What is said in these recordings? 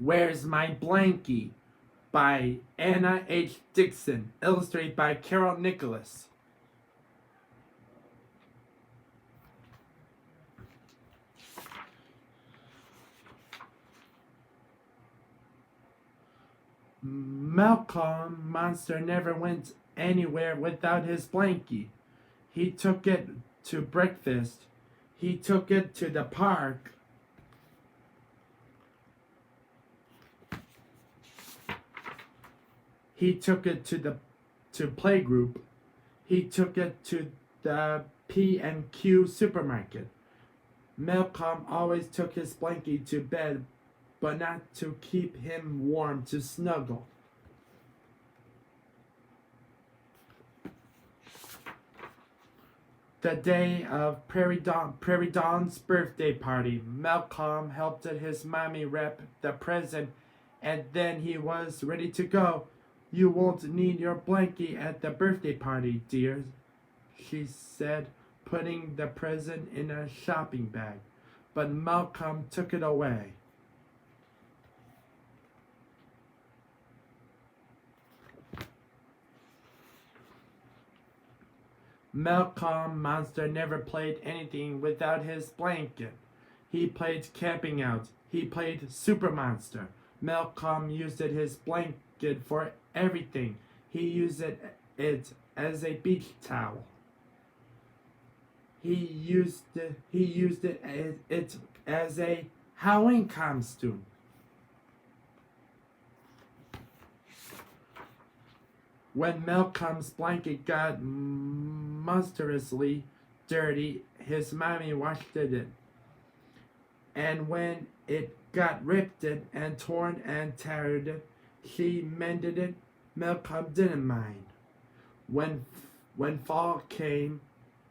Where's My Blankie? By Anna H. Dixon, illustrated by Carol Nicholas. Malcolm Monster never went anywhere without his blankie. He took it to breakfast. He took it to the park. He took it to playgroup. He took it to the P&Q supermarket. Malcolm always took his blankie to bed, but not to keep him warm, to snuggle. The day of Prairie Dawn's birthday party, Malcolm helped his mommy wrap the present, and then he was ready to go. You won't need your blankie at the birthday party, dear, she said, putting the present in a shopping bag. But Malcolm took it away. Malcolm Monster never played anything without his blanket. He played camping out. He played Super Monster. Malcolm used his blanket for everything. He used it as a beach towel. He used it as a Halloween costume. When Malcolm's blanket got monstrously dirty, his mommy washed it. And when it got ripped and torn and tattered, she mended it. Malcolm didn't mind. When fall came,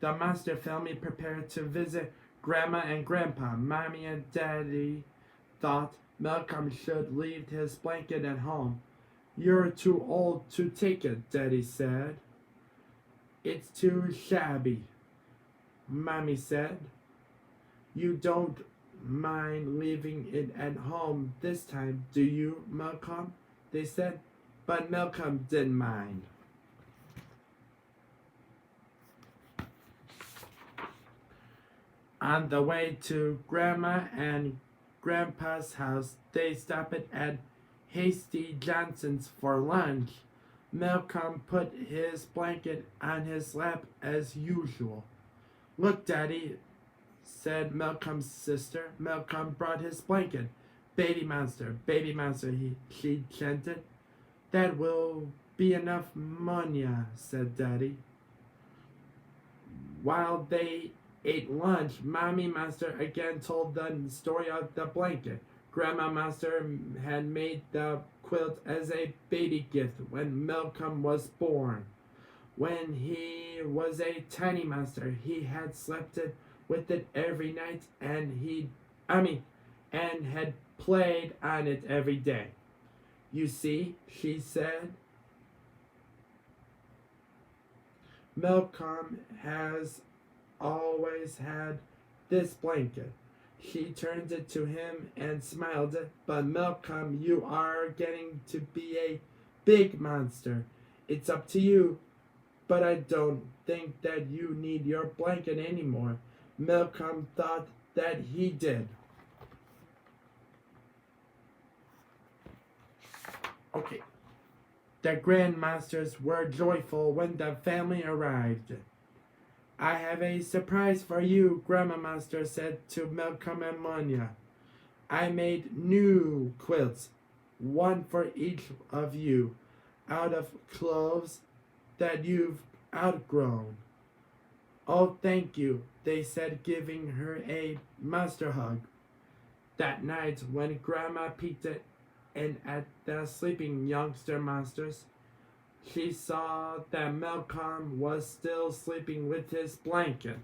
the Monster family prepared to visit Grandma and Grandpa. Mommy and Daddy thought Malcolm should leave his blanket at home. You're too old to take it, Daddy said. It's too shabby, Mommy said. You don't mind leaving it at home this time, do you, Malcolm? They said, but Malcolm didn't mind. On the way to Grandma and Grandpa's house, they stopped at Hasty Johnson's for lunch. Malcolm put his blanket on his lap as usual. Look, Daddy, said Malcolm's sister. Malcolm brought his blanket. Baby monster, she chanted. That will be enough money, said Daddy. While they ate lunch, Mommy Monster again told the story of the blanket. Grandma Monster had made the quilt as a baby gift when Malcolm was born. When he was a tiny monster, he had slept with it every night, and had played on it every day. You see, she said, Malcolm has always had this blanket. She turned it to him and smiled. But Malcolm, you are getting to be a big monster. It's up to you. But I don't think that you need your blanket anymore. Malcolm thought that he did. Okay. The grand monsters were joyful when the family arrived. I have a surprise for you, Grandma Monster said to Malcolm and Monia. I made new quilts, one for each of you, out of clothes that you've outgrown. Oh, thank you, they said, giving her a monster hug. That night, when Grandma peeked in at the sleeping youngster monsters, she saw that Malcolm was still sleeping with his blanket.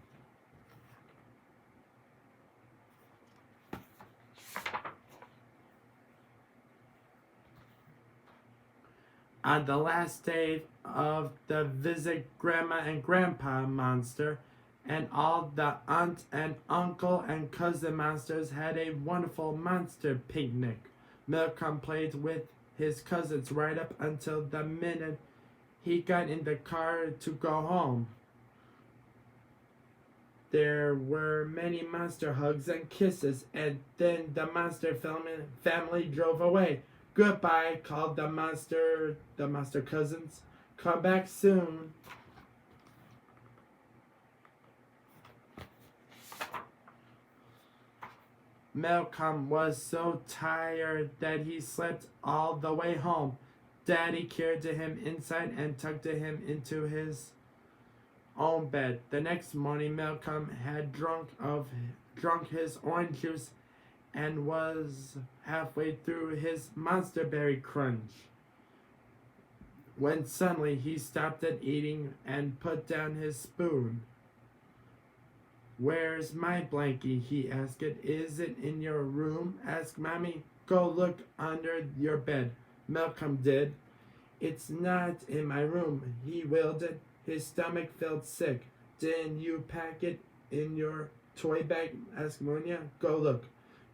On the last day of the visit, Grandma and Grandpa Monster and all the aunt and uncle and cousin monsters had a wonderful monster picnic. Malcolm played with his cousins right up until the minute he got in the car to go home. There were many monster hugs and kisses, and then the monster family drove away. Goodbye, called the monster cousins. Come back soon. Malcolm was so tired that he slept all the way home. Daddy carried him inside and tucked him into his own bed. The next morning, Malcolm had drunk his orange juice and was halfway through his monster berry crunch when suddenly he stopped at eating and put down his spoon. "Where's my blankie?" he asked. "Is it in your room?" asked Mommy. "Go look under your bed." Malcolm did. "It's not in my room," he wailed. His stomach felt sick. "Didn't you pack it in your toy bag?" asked Monia. "Go look."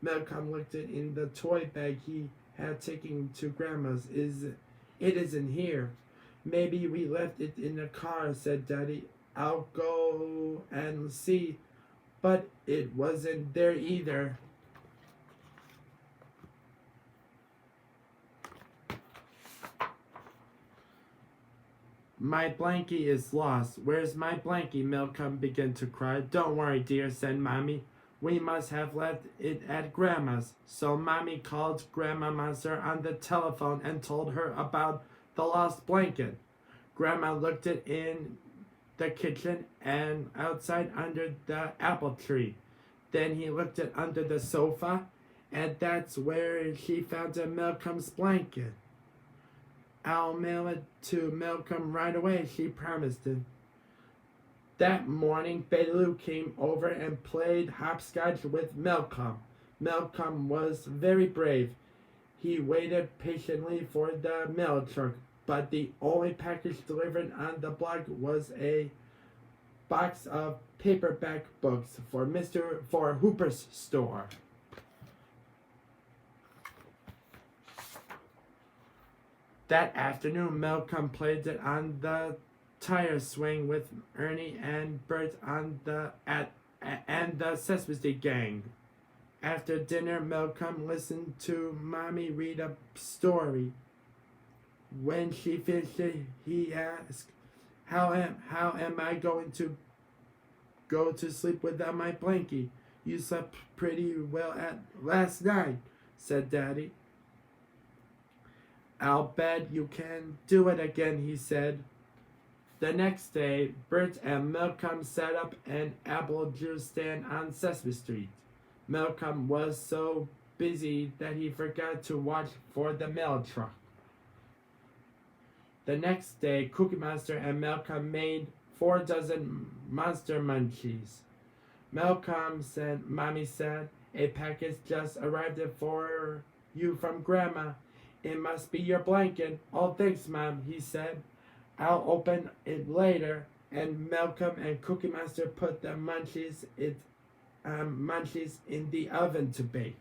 Malcolm looked in the toy bag he had taken to Grandma's. It isn't here." "Maybe we left it in the car," said Daddy. "I'll go and see." But it wasn't there either. "My blankie is lost. Where's my blankie?" Malcolm began to cry. "Don't worry, dear," said Mommy. "We must have left it at Grandma's." So Mommy called Grandma Monster on the telephone and told her about the lost blanket. Grandma looked it in the kitchen and outside under the apple tree. Then he looked it under the sofa, and that's where she found Malcolm's blanket. "I'll mail it to Malcolm right away," she promised him. That morning, Betty Lou came over and played hopscotch with Malcolm. Malcolm was very brave. He waited patiently for the mail truck, but the only package delivered on the block was a box of paperback books for Hooper's store. That afternoon, Malcolm played it on the tire swing with Ernie and Bert and the Sesame Street gang. After dinner, Malcolm listened to Mommy read a story. When she finished it, he asked, How am I going to go to sleep without my blankie?" "You slept pretty well last night," said Daddy. "I'll bet you can do it again," he said. The next day, Bert and Malcolm set up an apple juice stand on Sesame Street. Malcolm was so busy that he forgot to watch for the mail truck. The next day, Cookie Monster and Malcolm made 4 dozen monster munchies. Malcolm said, "Mommy said, a package just arrived for you from Grandma. It must be your blanket." "Oh, thanks, Mom," he said. "I'll open it later." And Malcolm and Cookie Monster put the munchies in the oven to bake.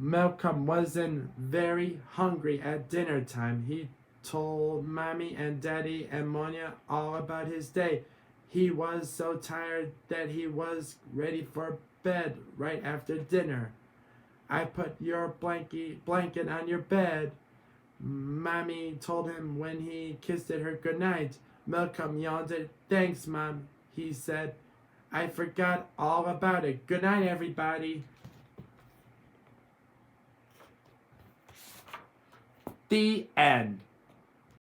Malcolm wasn't very hungry at dinner time. He told Mommy and Daddy and Monia all about his day. He was so tired that he was ready for bed right after dinner. "I put your blanket on your bed," Mommy told him when he kissed her goodnight. Malcolm yawned. "Thanks, Mom," he said. "I forgot all about it. Good night, everybody." The end.